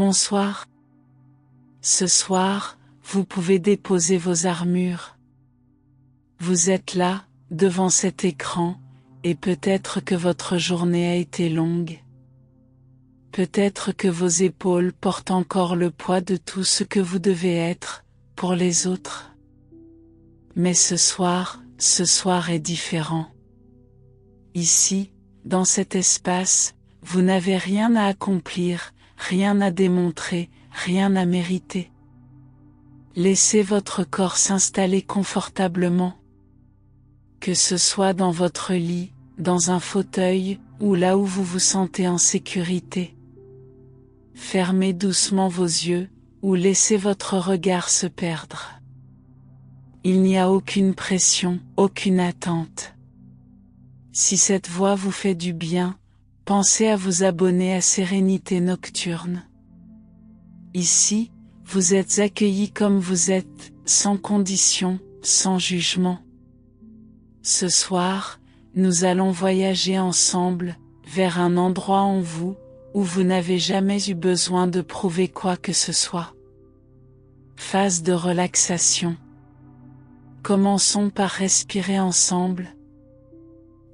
Bonsoir. Ce soir, vous pouvez déposer vos armures. Vous êtes là, devant cet écran, et peut-être que votre journée a été longue. Peut-être que vos épaules portent encore le poids de tout ce que vous devez être, pour les autres. Mais ce soir est différent. Ici, dans cet espace, vous n'avez rien à accomplir, rien à démontrer, rien à mériter. Laissez votre corps s'installer confortablement. Que ce soit dans votre lit, dans un fauteuil, ou là où vous vous sentez en sécurité. Fermez doucement vos yeux, ou laissez votre regard se perdre. Il n'y a aucune pression, aucune attente. Si cette voix vous fait du bien, pensez à vous abonner à Sérénité Nocturne. Ici, vous êtes accueillis comme vous êtes, sans condition, sans jugement. Ce soir, nous allons voyager ensemble, vers un endroit en vous, où vous n'avez jamais eu besoin de prouver quoi que ce soit. Phase de relaxation. Commençons par respirer ensemble.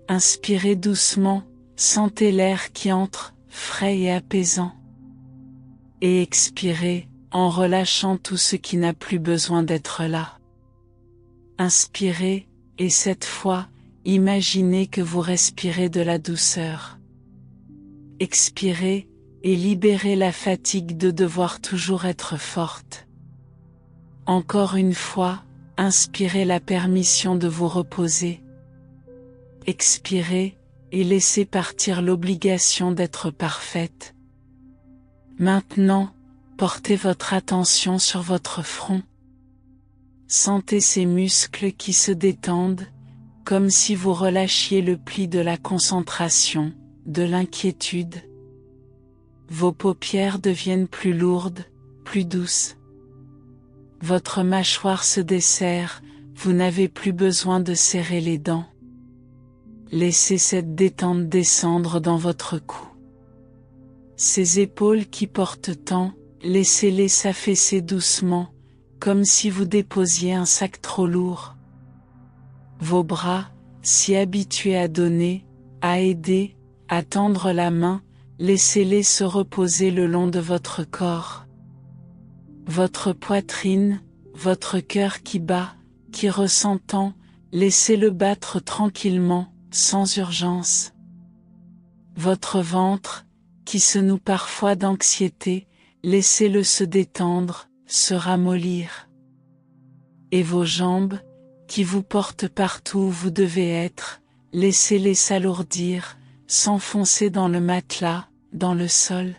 Inspirez doucement, sentez l'air qui entre, frais et apaisant. Et expirez, en relâchant tout ce qui n'a plus besoin d'être là. Inspirez, et cette fois, imaginez que vous respirez de la douceur. Expirez, et libérez la fatigue de devoir toujours être forte. Encore une fois, inspirez la permission de vous reposer. Expirez, et laissez partir l'obligation d'être parfaite. Maintenant, portez votre attention sur votre front. Sentez ces muscles qui se détendent, comme si vous relâchiez le pli de la concentration, de l'inquiétude. Vos paupières deviennent plus lourdes, plus douces. Votre mâchoire se desserre, vous n'avez plus besoin de serrer les dents. Laissez cette détente descendre dans votre cou. Ces épaules qui portent tant, laissez-les s'affaisser doucement, comme si vous déposiez un sac trop lourd. Vos bras, si habitués à donner, à aider, à tendre la main, laissez-les se reposer le long de votre corps. Votre poitrine, votre cœur qui bat, qui ressent tant, laissez-le battre tranquillement, sans urgence. Votre ventre, qui se noue parfois d'anxiété, laissez-le se détendre, se ramollir. Et vos jambes, qui vous portent partout où vous devez être, laissez-les s'alourdir, s'enfoncer dans le matelas, dans le sol.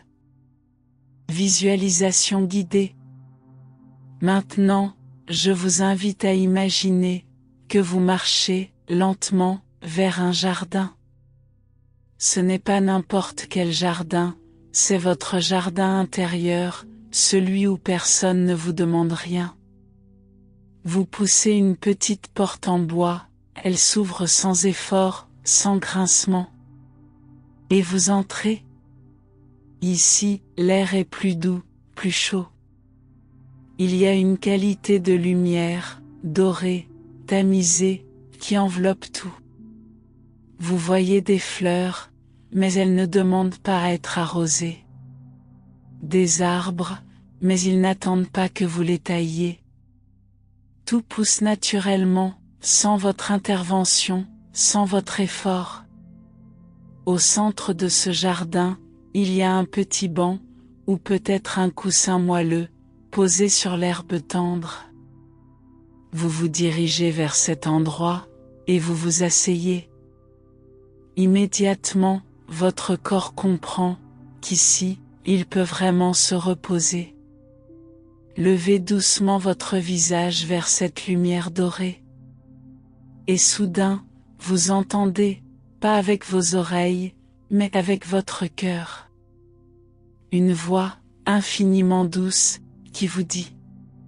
Visualisation guidée. Maintenant, je vous invite à imaginer que vous marchez, lentement, vers un jardin. Ce n'est pas n'importe quel jardin, c'est votre jardin intérieur, celui où personne ne vous demande rien. Vous poussez une petite porte en bois, elle s'ouvre sans effort, sans grincement. Et vous entrez. Ici, l'air est plus doux, plus chaud. Il y a une qualité de lumière, dorée, tamisée, qui enveloppe tout. Vous voyez des fleurs, mais elles ne demandent pas à être arrosées. Des arbres, mais ils n'attendent pas que vous les tailliez. Tout pousse naturellement, sans votre intervention, sans votre effort. Au centre de ce jardin, il y a un petit banc, ou peut-être un coussin moelleux, posé sur l'herbe tendre. Vous vous dirigez vers cet endroit, et vous vous asseyez. Immédiatement, votre corps comprend qu'ici, il peut vraiment se reposer. Levez doucement votre visage vers cette lumière dorée. Et soudain, vous entendez, pas avec vos oreilles, mais avec votre cœur. Une voix, infiniment douce, qui vous dit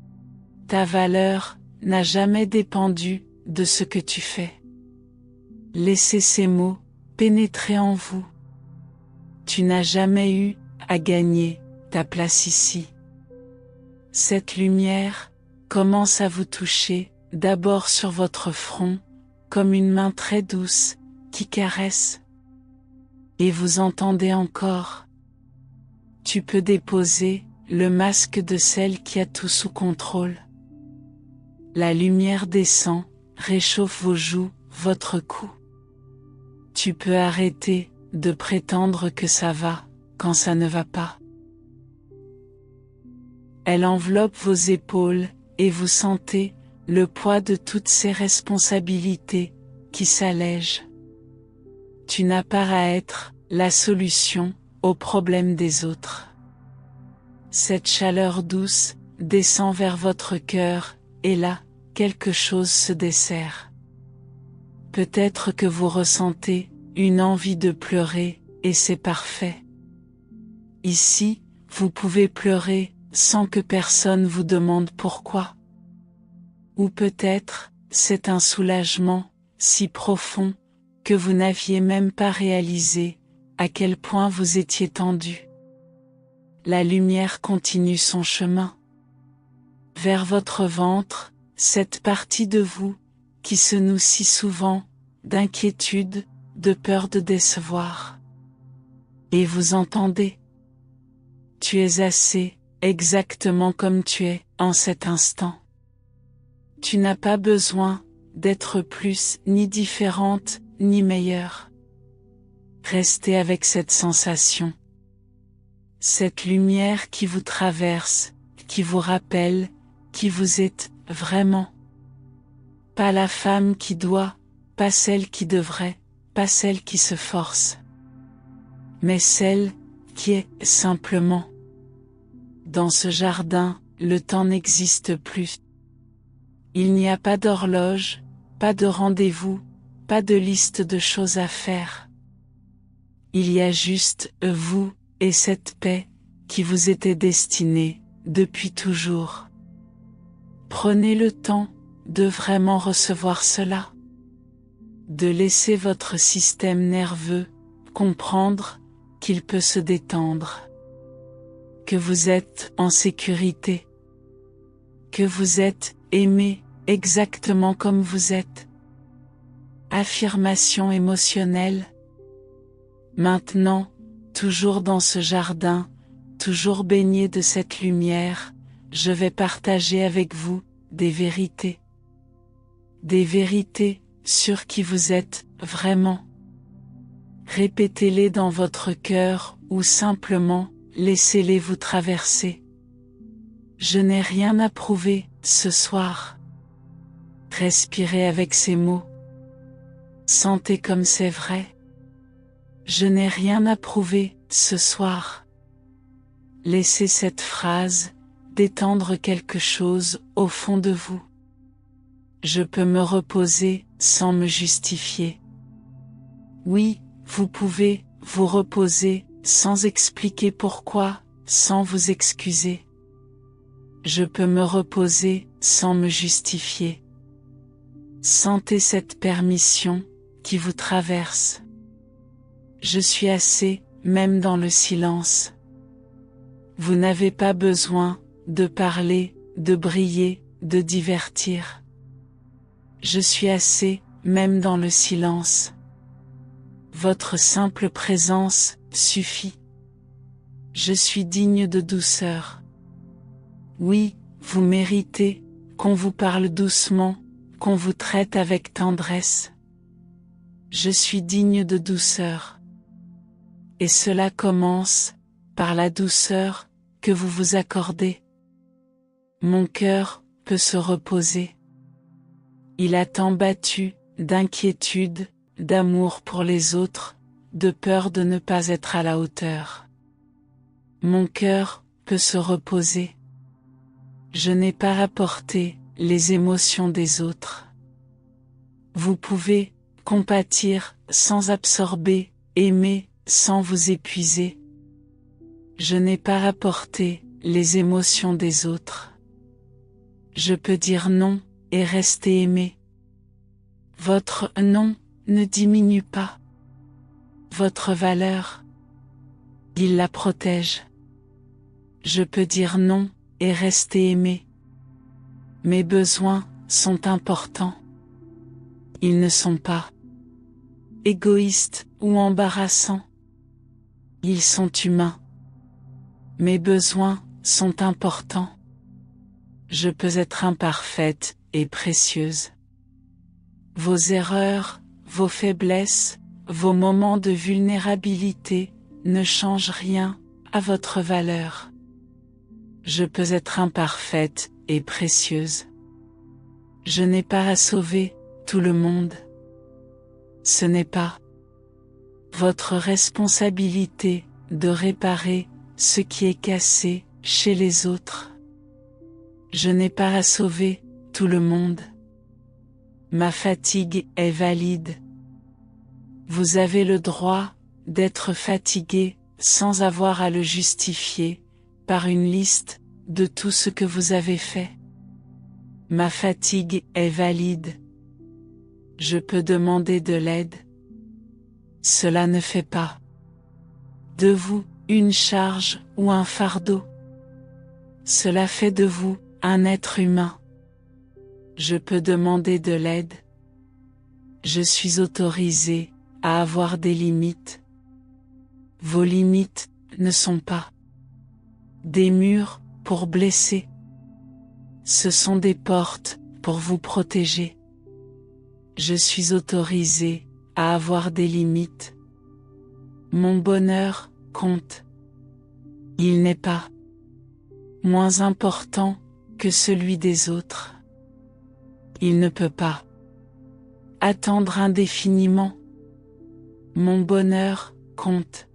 « Ta valeur n'a jamais dépendu de ce que tu fais. » Laissez ces mots pénétrer en vous. Tu n'as jamais eu à gagner ta place ici. Cette lumière commence à vous toucher, d'abord sur votre front, comme une main très douce, qui caresse. Et vous entendez encore. Tu peux déposer le masque de celle qui a tout sous contrôle. La lumière descend, réchauffe vos joues, votre cou. Tu peux arrêter de prétendre que ça va, quand ça ne va pas. Elle enveloppe vos épaules, et vous sentez le poids de toutes ces responsabilités qui s'allègent. Tu n'as pas à être la solution aux problèmes des autres. Cette chaleur douce descend vers votre cœur, et là, quelque chose se dessert. Peut-être que vous ressentez une envie de pleurer, et c'est parfait. Ici, vous pouvez pleurer sans que personne vous demande pourquoi. Ou peut-être, c'est un soulagement si profond que vous n'aviez même pas réalisé à quel point vous étiez tendu. La lumière continue son chemin. Vers votre ventre, cette partie de vous, qui se noue si souvent, d'inquiétude, de peur de décevoir. Et vous entendez. Tu es assez, exactement comme tu es, en cet instant. Tu n'as pas besoin d'être plus, ni différente, ni meilleure. Restez avec cette sensation. Cette lumière qui vous traverse, qui vous rappelle qui vous êtes vraiment. Pas la femme qui doit, pas celle qui devrait, pas celle qui se force. Mais celle qui est simplement. Dans ce jardin, le temps n'existe plus. Il n'y a pas d'horloge, pas de rendez-vous, pas de liste de choses à faire. Il y a juste vous et cette paix qui vous était destinée depuis toujours. Prenez le temps de vraiment recevoir cela. De laisser votre système nerveux comprendre qu'il peut se détendre. Que vous êtes en sécurité. Que vous êtes aimé exactement comme vous êtes. Affirmation émotionnelle. Maintenant, toujours dans ce jardin, toujours baigné de cette lumière, je vais partager avec vous des vérités. Des vérités sur qui vous êtes vraiment. Répétez-les dans votre cœur ou simplement laissez-les vous traverser. Je n'ai rien à prouver ce soir. Respirez avec ces mots. Sentez comme c'est vrai. Je n'ai rien à prouver ce soir. Laissez cette phrase détendre quelque chose au fond de vous. Je peux me reposer sans me justifier. Oui, vous pouvez vous reposer sans expliquer pourquoi, sans vous excuser. Je peux me reposer sans me justifier. Sentez cette permission qui vous traverse. Je suis assez, même dans le silence. Vous n'avez pas besoin de parler, de briller, de divertir. Je suis assez, même dans le silence. Votre simple présence suffit. Je suis digne de douceur. Oui, vous méritez qu'on vous parle doucement, qu'on vous traite avec tendresse. Je suis digne de douceur. Et cela commence par la douceur que vous vous accordez. Mon cœur peut se reposer. Il a tant battu d'inquiétude, d'amour pour les autres, de peur de ne pas être à la hauteur. Mon cœur peut se reposer. Je n'ai pas rapporté les émotions des autres. Vous pouvez compatir sans absorber, aimer sans vous épuiser. Je n'ai pas rapporté les émotions des autres. Je peux dire non et rester aimé. Votre non ne diminue pas. Votre valeur, il la protège. Je peux dire non, et rester aimé. Mes besoins sont importants. Ils ne sont pas égoïstes ou embarrassants. Ils sont humains. Mes besoins sont importants. Je peux être imparfaite et précieuse. Vos erreurs, vos faiblesses, vos moments de vulnérabilité ne changent rien à votre valeur. Je peux être imparfaite et précieuse. Je n'ai pas à sauver tout le monde. Ce n'est pas votre responsabilité de réparer ce qui est cassé chez les autres. Je n'ai pas à sauver tout le monde. Ma fatigue est valide. Vous avez le droit d'être fatigué sans avoir à le justifier par une liste de tout ce que vous avez fait. Ma fatigue est valide. Je peux demander de l'aide. Cela ne fait pas de vous une charge ou un fardeau. Cela fait de vous un être humain. Je peux demander de l'aide. Je suis autorisé à avoir des limites. Vos limites ne sont pas des murs pour blesser. Ce sont des portes pour vous protéger. Je suis autorisé à avoir des limites. Mon bonheur compte. Il n'est pas moins important que celui des autres. Il ne peut pas attendre indéfiniment. Mon bonheur compte.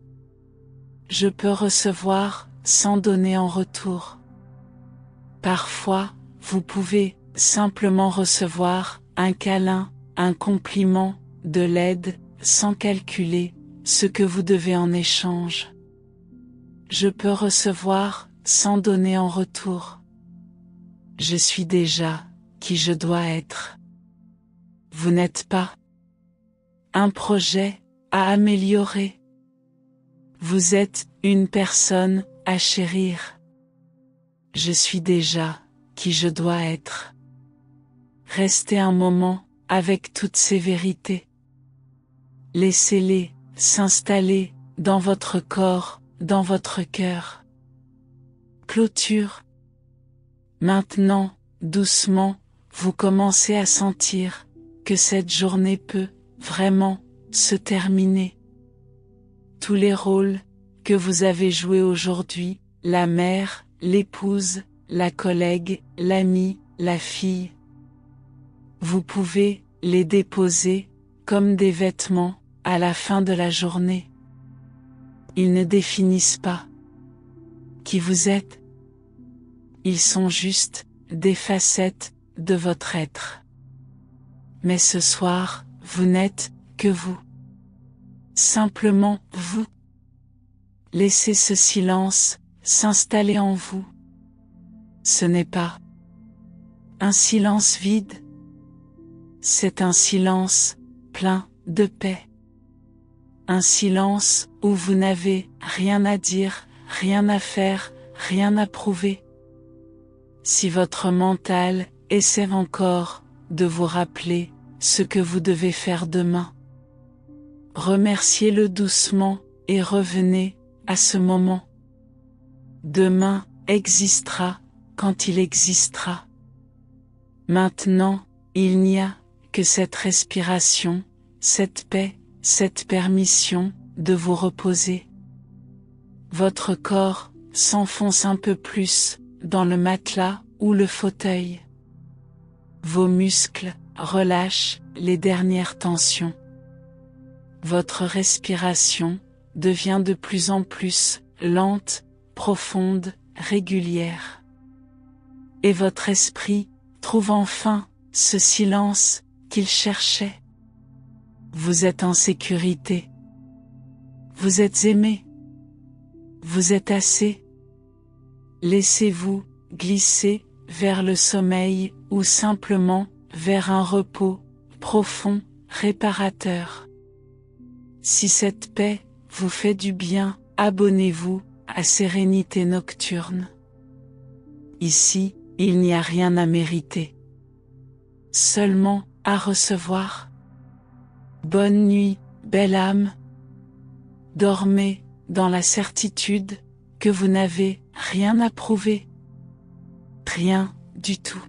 Je peux recevoir sans donner en retour. Parfois, vous pouvez simplement recevoir un câlin, un compliment, de l'aide, sans calculer ce que vous devez en échange. Je peux recevoir sans donner en retour. Je suis déjà qui je dois être. Vous n'êtes pas un projet à améliorer. Vous êtes une personne à chérir. Je suis déjà qui je dois être. Restez un moment avec toutes ces vérités. Laissez-les s'installer dans votre corps, dans votre cœur. Clôture. Maintenant, doucement, vous commencez à sentir que cette journée peut vraiment se terminer. Tous les rôles que vous avez joués aujourd'hui, la mère, l'épouse, la collègue, l'amie, la fille, vous pouvez les déposer comme des vêtements à la fin de la journée. Ils ne définissent pas qui vous êtes. Ils sont juste des facettes de votre être. Mais ce soir, vous n'êtes que vous. Simplement vous. Laissez ce silence s'installer en vous. Ce n'est pas un silence vide. C'est un silence plein de paix. Un silence où vous n'avez rien à dire, rien à faire, rien à prouver. Si votre mental essaie encore de vous rappeler ce que vous devez faire demain, remerciez-le doucement et revenez à ce moment. Demain existera quand il existera. Maintenant, il n'y a que cette respiration, cette paix, cette permission de vous reposer. Votre corps s'enfonce un peu plus dans le matelas ou le fauteuil. Vos muscles relâchent les dernières tensions. Votre respiration devient de plus en plus lente, profonde, régulière. Et votre esprit trouve enfin ce silence qu'il cherchait. Vous êtes en sécurité. Vous êtes aimé. Vous êtes assez. Laissez-vous glisser vers le sommeil ou simplement vers un repos profond, réparateur. Si cette paix vous fait du bien, abonnez-vous à sérénité nocturne. Ici, il n'y a rien à mériter, seulement à recevoir. Bonne nuit, belle âme. Dormez dans la certitude que vous n'avez rien à prouver. Rien du tout.